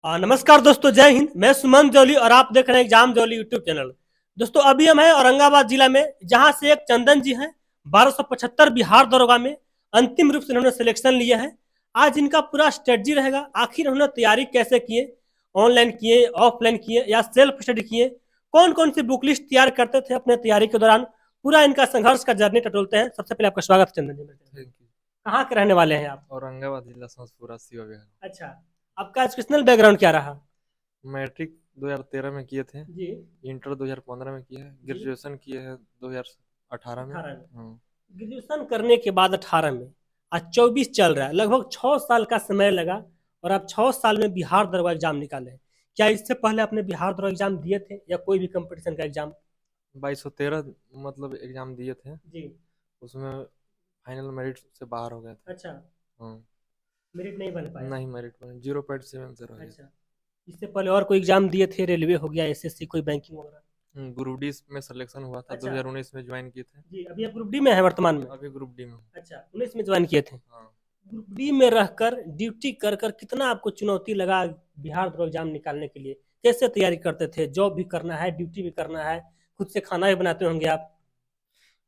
नमस्कार दोस्तों, जय हिंद। मैं सुमन जौली और आप देख रहे हैं एग्जाम जौली यूट्यूब चैनल। दोस्तों, अभी हम हैं औरंगाबाद जिला में, जहां से एक चंदन जी हैं 1275 बिहार दरोगा में अंतिम रूप से उन्होंने सिलेक्शन लिया है। आज इनका पूरा स्ट्रेटजी रहेगा, आखिर उन्होंने तैयारी कैसे किए, ऑनलाइन किए, ऑफलाइन किए या सेल्फ स्टडी किए, कौन कौन सी बुक लिस्ट तैयार करते थे अपने तैयारी के दौरान, पूरा इनका संघर्ष का जर्नी टटोलते हैं। सबसे पहले आपका स्वागत है चंदन जी। Thank you. कहाँ के रहने वाले हैं आप? औरंगाबाद जिला संसपुरा शिवा विहार। अच्छा, आपका एजुकेशनल बैकग्राउंड क्या रहा? मैट्रिक 2013 में किए थे। जी। इंटर 2015 में किया है। जी। ग्रेजुएशन किए हैं 2018 में। 18 में हाँ। ग्रेजुएशन करने के बाद 18 में आज 24 चल रहा है, लगभग 6 साल का समय लगा और आप 6 साल में बिहार दरोगा एग्जाम निकाले। क्या इससे पहले आपने बिहार दरोगा एग्जाम दिए थे या कोई भी कंपटीशन का एग्जाम? 2213 मतलब एग्जाम दिए थे। जी। उसमें फाइनल मेरिट से बाहर हो गए थे। अच्छा, हाँ। मेरिट नहीं बन पाया? नहीं, मेरिट में 0.7 से रह गया। अच्छा, इससे पहले और कोई एग्जाम दिए थे? रेलवे हो गया, एसएससी, कोई बैंकिंग वगैरह? ग्रुप डी में सिलेक्शन हुआ था। अच्छा। 2019 में ज्वाइन किए थे। जी, अभी आप ग्रुप डी में है वर्तमान में? अभी ग्रुप डी में हूँ। अच्छा, 19 में ज्वाइन किए थे। हाँ। ग्रुप डी में रहकर ड्यूटी कर कर कितना आपको चुनौती लगा बिहार दरोगा एग्जाम निकालने के लिए? कैसे तैयारी करते थे? जॉब भी करना है, ड्यूटी भी करना है, खुद से खाना भी बनाते होंगे आप?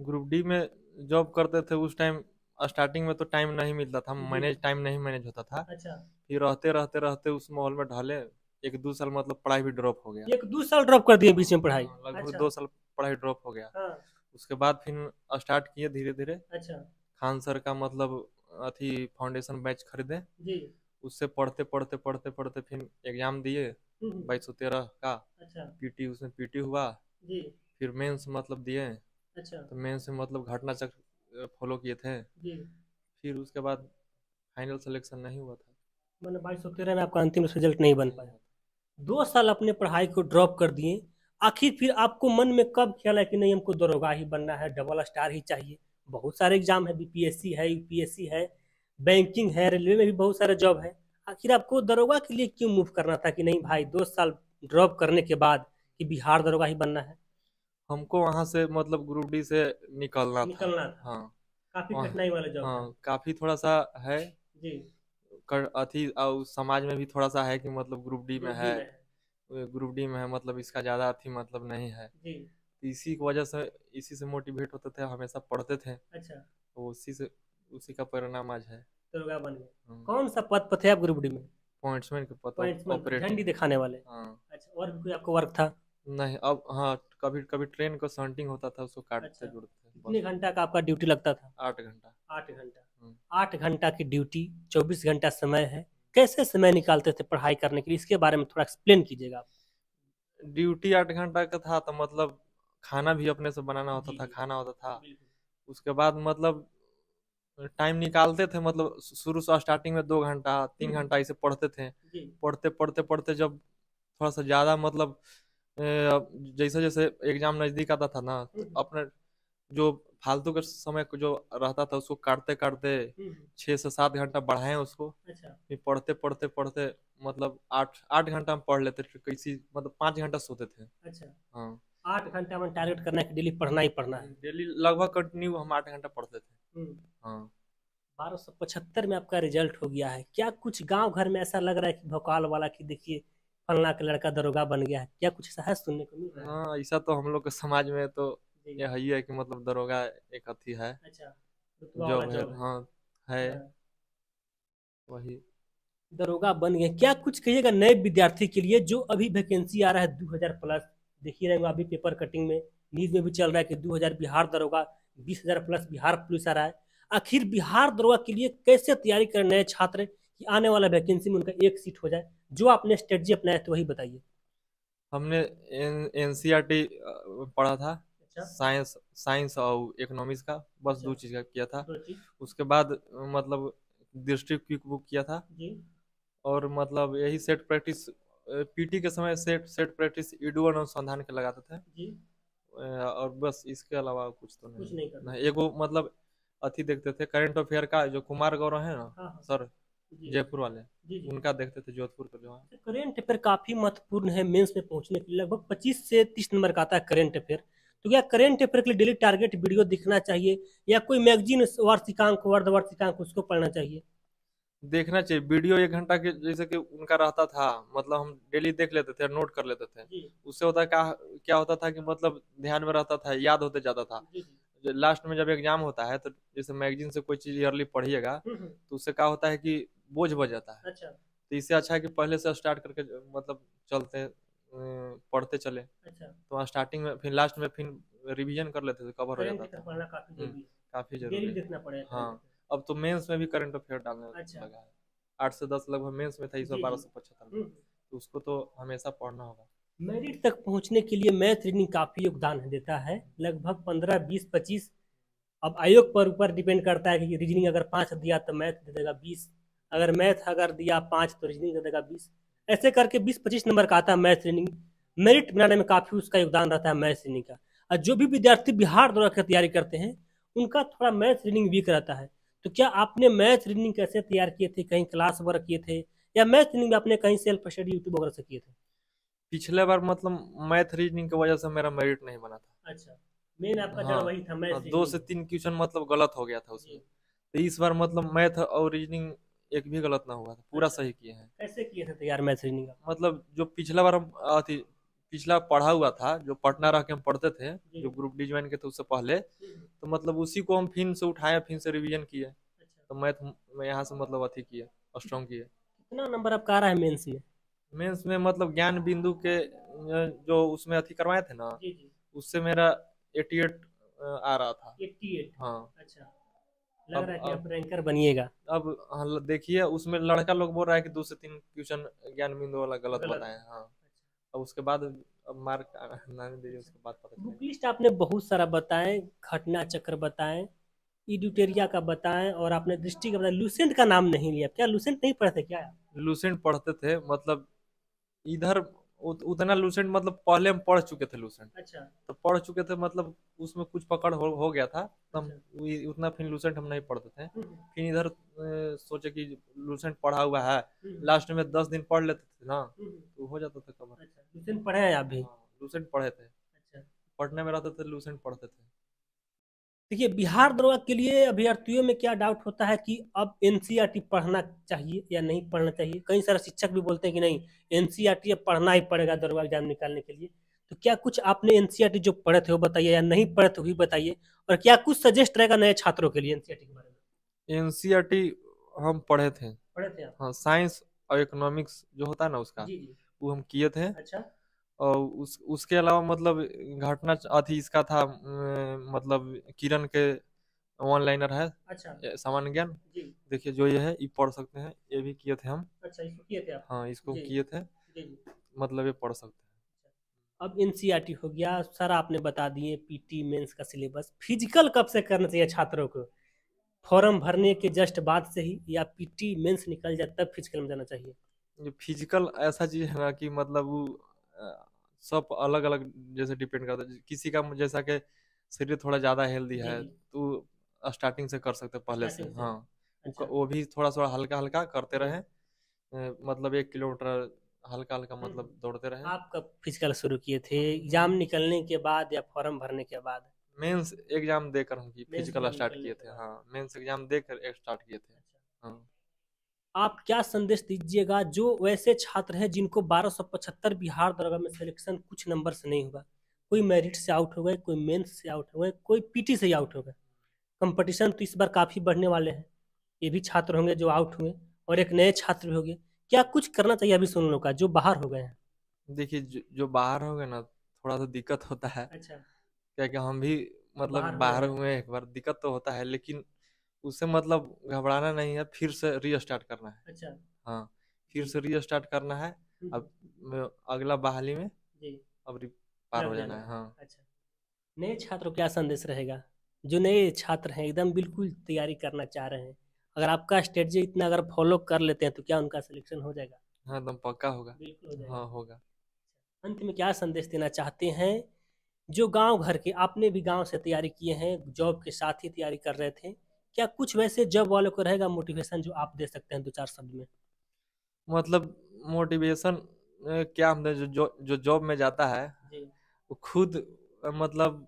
ग्रुप डी में जॉब करते थे उस टाइम। स्टार्टिंग में तो टाइम नहीं मिलता था, जी। टाइम नहीं मैनेज होता था। अच्छा, फिर रहते रहते रहते उस माहौल में ढले। 1-2 साल मतलब पढ़ाई भी ड्रॉप हो गया। 1-2 साल ड्रॉप कर दिए बीच में पढ़ाई? हाँ, लगभग अच्छा। 2 साल पढ़ाई ड्रॉप हो गया। हाँ। उसके बाद फिर स्टार्ट किए धीरे धीरे। अच्छा। खान सर का मतलब अथी फाउंडेशन बैच खरीदे। जी। उससे पढ़ते पढ़ते पढ़ते पढ़ते फिर एग्जाम दिए। हम्म। 2213 का अच्छा। पीटी, उसमें पीटी हुआ। जी। फिर मेंस मतलब दिए। अच्छा। तो मेंस में मतलब घटना चक्र फॉलो किए थे। जी। फिर उसके बाद फाइनल सिलेक्शन नहीं हुआ था। मैंने 2213 में आपका अंतिम रिजल्ट नहीं बन नहीं पाया। हुआ 2 साल अपने पढ़ाई को ड्रॉप कर दिए। आखिर फिर आपको मन में कब ख्याल है कि नहीं, हमको दरोगा ही बनना है, डबल स्टार ही चाहिए? बहुत सारे एग्जाम है, बीपीएससी है, यूपीएससी है, बैंकिंग है, रेलवे में भी बहुत सारे जॉब है। आखिर आपको दरोगा के लिए क्यों मूव करना था कि नहीं भाई, 2 साल ड्रॉप करने के बाद कि बिहार दरोगा ही बनना है? था। हमको वहां से मतलब ग्रुप डी से निकलना था। निकलना था। हाँ। काफी वहाँ। कठिनाई वाला जॉब था। हाँ, काफी थोड़ा सा है। जी। अथी और समाज में भी थोड़ा सा है कि मतलब ग्रुप डी में ग्रुप डी है। में है। ग्रुप डी में है मतलब इसका ज्यादा अथी मतलब नहीं है। जी। तो इसी की वजह से इसी से मोटिवेट होते थे, हमेशा पढ़ते थे। अच्छा, तो उसी का परिणाम आज है। दरोगा बन गए। कौन सा पद पर थे आप ग्रुप डी में? पॉइंट्समैन के पता, पॉइंट्समैन, ऑपरेटर। झंडी दिखाने वाले? हाँ। अच्छा, और भी कोई आपको वर्क था? नहीं, अब हाँ, कभी कभी ट्रेन का संटिंग होता था, उसको अच्छा, काटते जुड़ते थे कितने बस। घंटा का आपका ड्यूटी लगता था? 8 घंटा। 8 घंटा। हम्म। 8 घंटा की ड्यूटी, 24 घंटा समय है। कैसे समय निकालते थे पढ़ाई करने के लिए? इसके बारे में थोड़ा एक्सप्लेन कीजिएगा आप। ड्यूटी 8 घंटा का था तो मतलब खाना भी अपने से बनाना होता जी था, जी, खाना होता था। बिल्कुल। उसके बाद मतलब टाइम निकालते थे, मतलब शुरू से स्टार्टिंग में 2 घंटा 3 घंटा ऐसे पढ़ते थे। जी। पढ़ते पढ़ते पढ़ते जब थोड़ा सा ज्यादा मतलब जैसे जैसे एग्जाम नजदीक आता था ना, तो हम्म, अपने जो फालतू के समय को जो रहता था उसको काटते काटते हम्म, 6 से 7 घंटा बढ़ाएं उसको। अच्छा। फिर पढ़ते पढ़ते पढ़ते मतलब 8 8 घंटा में पढ़ लेते थे, कैसी मतलब 5 घंटा सोते थे। अच्छा, हाँ। 8 घंटा में टारगेट करना है कि डेली पढ़ना ही पढ़ना है। डेली लगभग कंटिन्यू हम 8 घंटा पढ़ते थे। हम्म। हाँ। 1275 में आपका रिजल्ट हो गया है। क्या कुछ गांव घर में ऐसा लग रहा है कि भोकाल वाला कि देखिए फलना का लड़का दरोगा बन गया है? क्या कुछ ऐसा है सुनने को मिल रहा है? हाँ, ऐसा तो हम लोग के समाज में तो जी। ये है ही है कि मतलब दरोगा एक अथी है। अच्छा, रुतबा वाला जॉब है, जॉब है। हाँ। है। हाँ, वही। दरोगा बन गए। क्या कुछ कहिएगा नए विद्यार्थी के लिए जो अभी वैकेंसी आ रहा है 2000 प्लस? देखिए रहेंगे अभी पेपर कटिंग में, न्यूज में भी चल रहा है कि 2000 बिहार दरोगा, 20,000 प्लस बिहार पुलिस आ रहा है। आखिर बिहार दरोगा के लिए कैसे तैयारी करें नए छात्र कि आने वाला वैकेंसी में उनका एक सीट हो जाए? जो आपने स्ट्रेटजी अपनाया तो वही बताइए। हमने एनसीईआरटी पढ़ा था। अच्छा। साइंस साइंस और इकोनॉमिक्स का, बस अच्छा, 2 चीज़ का किया था। दो चीज। उसके बाद मतलब डिस्ट्रिक्ट क्विक बुक किया था। जी। और मतलब यही सेट प्रैक्टिस, पीटी के समय सेट सेट प्रैक्टिस ईडू अनुसंधान के लगाते थे। जी। और बस इसके अलावा कुछ तो कुछ नहीं। नहीं करते नहीं, थे? एगो मतलब अथी देखते थे करंट अफेयर का, जो कुमार गौरव है ना हाँ हाँ। सर, जी जयपुर वाले। जी। जी। उनका देखते थे, जोधपुर के जो हैं। करेंट अफेयर काफी महत्वपूर्ण है मेंस में पहुंचने के लिए। लगभग 25 से 30 नंबर का आता है करेंट अफेयर। तो क्या करेंट अफेयर के लिए डेली टारगेट वीडियो दिखना चाहिए या कोई मैगजीन वार्षिकांक, वर्ध वार्षिकांक उसको पढ़ना चाहिए? देखना चाहिए वीडियो 1 घंटा के जैसे कि उनका रहता था, मतलब हम डेली देख लेते थे, नोट कर लेते थे। जी उससे होता क्या क्या होता था कि मतलब ध्यान में रहता था, याद होते जाता था। जी जी। लास्ट में जब एग्जाम होता है तो जैसे मैगजीन से कोई चीज ईयरली पढ़िएगा हम्म। तो उससे क्या होता है कि बोझ बच जाता है। अच्छा तो इससे अच्छा है कि पहले से स्टार्ट करके मतलब चलते पढ़ते चले। अच्छा। तो वहाँ स्टार्टिंग में फिर लास्ट में फिर रिवीजन कर लेते थे, कवर हो करंट जाता अफेयर था। पढ़ना काफी जरूरी है, काफी जरूरी डेली है। देखना पड़ेगा करंट हाँ, अफेयर। अब तो मेंस में भी करंट अफेयर डालने अच्छा। लगा है। 8 से 10 लगभग मेंस में था, इस बार जी जी। 1275 में। तो उसको तो हमेशा पढ़ना होगा। मेरिट तक पहुंचने के लिए मैथ रीडिंग काफी योगदान देता है, लगभग 15 20 25। अब आयोग पर ऊपर डिपेंड करता है कि रीजनिंग अगर 5 दिया तो मैथ दे देगा 20, अगर मैथ अगर दिया 5 तो रीजनिंग दे देगा 20। ऐसे करके 20 25 नंबर का आता है मैथ रीडिंग। मेरिट बनाने में काफी उसका योगदान रहता है मैथ रीडिंग का। और जो भी विद्यार्थी बिहार द्वारा की तैयारी करते हैं उनका थोड़ा मैथ रीडिंग वीक रहता है। तो क्या आपने मैथ रीडिंग कैसे तैयार किए थे, कहीं क्लास वर्क किए थे या मैथ रीडिंग आपने कहीं सेल्फ स्टडी यूट्यूब वगैरह से किए थे? पिछले बार मतलब मैथ रीजनिंग की वजह से मेरा मेरिट नहीं बना था। अच्छा, मेन आपका जड़ हाँ, वही था हाँ, मैथ 2 से 3 क्वेश्चन मतलब गलत हो गया था उसमें। रीजनिंग। तो इस बार मतलब मैथ और रीजनिंग एक भी गलत ना हुआ था, पूरा अच्छा, सही किए हैं। कैसे किए थे तैयार मैथ रीजनिंग आप? मतलब जो पिछला बार हम पिछला पढ़ा हुआ था, जो पटना रह के हम पढ़ते थे, जी। जो ग्रुप डी ज्वाइन के थे उससे पहले, हम्म। तो मतलब उसी को हम फिर से उठाए, फिर से रिवीजन किए। अच्छा, तो मैथ में यहाँ से मतलब अथी किए, स्ट्रॉन्ग किए। कितना नंबर आपका आ रहा है मेंस में? मेंस में मतलब ज्ञान बिंदु के जो उसमें अथी करवाए थे ना, जी जी। उससे मेरा 88 आ रहा था। 88। हाँ। अच्छा, लग रहा अब है कि अब आप रैंकर बनिएगा। अब हाँ, देखिए उसमें लड़का लोग बोल रहा है कि 2 से 3 क्वेश्चन ज्ञान बिंदु वाला गलत गलत। बताए हैं। हाँ। अच्छा अब उसके बाद अब मार्क आने दीजिए, अच्छा। उसके बाद पता बुक चलेगा। लिस्ट आपने बहुत सारा बताएं, घटना चक्र बताएं, इड्यूटेरिया का बताएं और आपने दृष्टि का बताया, लूसेंट का नाम नहीं लिया। क्या लूसेंट नहीं पढ़े थे क्या आप? लूसेंट पढ़ते थे, मतलब इधर उतना लूसेंट मतलब पहले हम पढ़ चुके थे लूसेंट। अच्छा तो पढ़ चुके थे मतलब उसमें कुछ पकड़ हो गया था, तो हम अच्छा। उतना फिर लूसेंट हम नहीं पढ़ते थे। हम्म, फिर इधर सोचे कि लूसेंट पढ़ा हुआ है, हम्म, लास्ट में 10 दिन पढ़ लेते थे ना, हम्म। तो हो जाता था कवर। अच्छा, लूसेंट पढ़े हैं आप भी? हाँ, लूसेंट पढ़े थे। अच्छा। पढ़ने में रहते थे, लूसेंट पढ़ते थे। देखिए, बिहार दरोगा के लिए अभ्यर्थियों में क्या डाउट होता है कि अब एनसीईआरटी पढ़ना चाहिए या नहीं पढ़ना चाहिए। कई सारे शिक्षक भी बोलते हैं कि नहीं, एनसीईआरटी अब पढ़ना ही पड़ेगा दरोगा एग्जाम निकालने के लिए। तो क्या कुछ आपने एनसीईआरटी जो पढ़े थे वो बताइए, या नहीं पढ़े तो भी बताइए, और क्या कुछ सजेस्ट रहेगा नए छात्रों के लिए एनसीईआरटी के बारे में? एनसीईआरटी हम पढ़े थे। पढ़े थे आप? हाँ, साइंस और इकोनॉमिक्स जो होता है ना उसका, जी जी। वो हम किए थे। अच्छा और उसके अलावा मतलब घटना अथी इसका था, मतलब किरण के वन लाइनर है, अच्छा। सामान्य ज्ञान। जी। देखिए जो ये है ये पढ़ सकते हैं, ये भी किए थे हम। अच्छा, इसको किए थे आप? हाँ, इसको जी किए थे, जी जी। मतलब ये पढ़ सकते अब एनसीईआरटी हो गया सर, आपने बता दिए पीटी मेंस का सिलेबस। फिजिकल कब से करना चाहिए छात्रों को? फॉर्म भरने के जस्ट बाद से ही, या पीटी मेंस निकल जाए तब फिजिकल में जाना चाहिए? हैं। ये फिजिकल ऐसा चीज है ना कि मतलब वो सब अलग अलग जैसे डिपेंड करता है। किसी का जैसा कि शरीर थोड़ा ज्यादा हेल्दी जी है जी। तो स्टार्टिंग से कर सकते हैं पहले से। स्टार्टिंग से। हाँ, अच्छा। वो भी थोड़ा थोड़ा हल्का हल्का करते जी। रहे। मतलब 1 किलोमीटर हल्का हल्का हम्म। मतलब दौड़ते रहे। आप कब फिजिकल शुरू किए थे, एग्जाम निकलने के बाद या फॉर्म भरने के बाद? मेंस एग्जाम देकर हम मेंस फिजिकल एग्जाम स्टार्ट निकलने किए के थे। बाद। हाँ, मेंस एग्जाम देकर स्टार्ट किए थे। अच्छा, हाँ। आप क्या संदेश दीजिएगा जो वैसे छात्र हैं जिनको 1275 बिहार दरोगा में सिलेक्शन कुछ नंबर से नहीं हुआ? कोई मेरिट से आउट हो गए, कोई मेंस से आउट हो गए, कोई पीटी से ही आउट हो गए। कंपटीशन तो इस बार काफी बढ़ने वाले हैं, ये भी छात्र होंगे जो आउट हुए और एक नए छात्र भी होंगे। क्या कुछ करना चाहिए अभी सुन लो का जो बाहर हो गए हैं? देखिए जो बाहर हो गए ना, थोड़ा सा दिक्कत होता है। अच्छा, क्या कि हम भी जो मतलब बाहर हुए बाहर हैं। हुए हैं, एक बार दिक्कत तो होता है, लेकिन उससे मतलब घबराना नहीं है, फिर से रीस्टार्ट करना है। अच्छा। हाँ, फिर जी। से रीस्टार्ट करना है। हम्म। अब अगला बहाली में जी। अब पार लग हो जाना जाना है। है। हाँ। अच्छा, नए छात्रों को क्या संदेश रहेगा, जो नए छात्र हैं एकदम बिल्कुल तैयारी करना चाह रहे हैं? अगर आपका स्ट्रेटजी इतना अगर फॉलो कर लेते हैं तो क्या उनका सिलेक्शन हो जाएगा? हाँ, एकदम पक्का होगा। बिल्कुल हो जाएगा। हाँ, होगा। अंत में क्या संदेश देना चाहते हैं, जो गांव घर के, आपने भी गांव से तैयारी किए हैं, जॉब के साथ ही तैयारी कर रहे थे, क्या कुछ वैसे जॉब वालों को रहेगा मोटिवेशन जो आप दे सकते हैं 2 4 शब्द में? मतलब मोटिवेशन क्या, हम जो जॉब में जाता है जी। वो खुद मतलब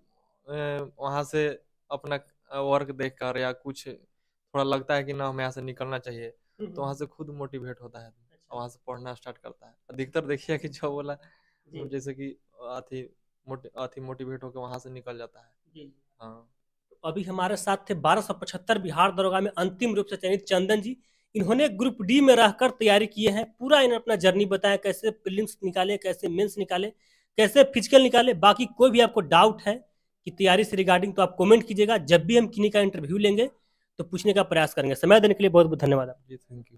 वहाँ से अपना वर्क देख कर या कुछ थोड़ा लगता है कि ना हमें यहाँ से निकलना चाहिए, तो वहाँ से खुद मोटिवेट होता है, अच्छा। वहाँ से पढ़ना स्टार्ट करता है। अधिकतर देखिए कि जो बोला जी जैसे कि अथी मोटिवेट होकर वहाँ से निकल जाता है। जी। हाँ अभी हमारे साथ थे 1275 बिहार दरोगा में अंतिम रूप से चयनित चंदन जी। इन्होंने ग्रुप डी में रहकर तैयारी किए हैं। पूरा इन्होंने अपना जर्नी बताया, कैसे प्रीलिम्स निकाले, कैसे मेंस निकाले, कैसे फिजिकल निकाले। बाकी कोई भी आपको डाउट है कि तैयारी से रिगार्डिंग, तो आप कमेंट कीजिएगा। जब भी हम किन्हीं का इंटरव्यू लेंगे तो पूछने का प्रयास करेंगे। समय देने के लिए बहुत बहुत धन्यवाद। जी, थैंक यू।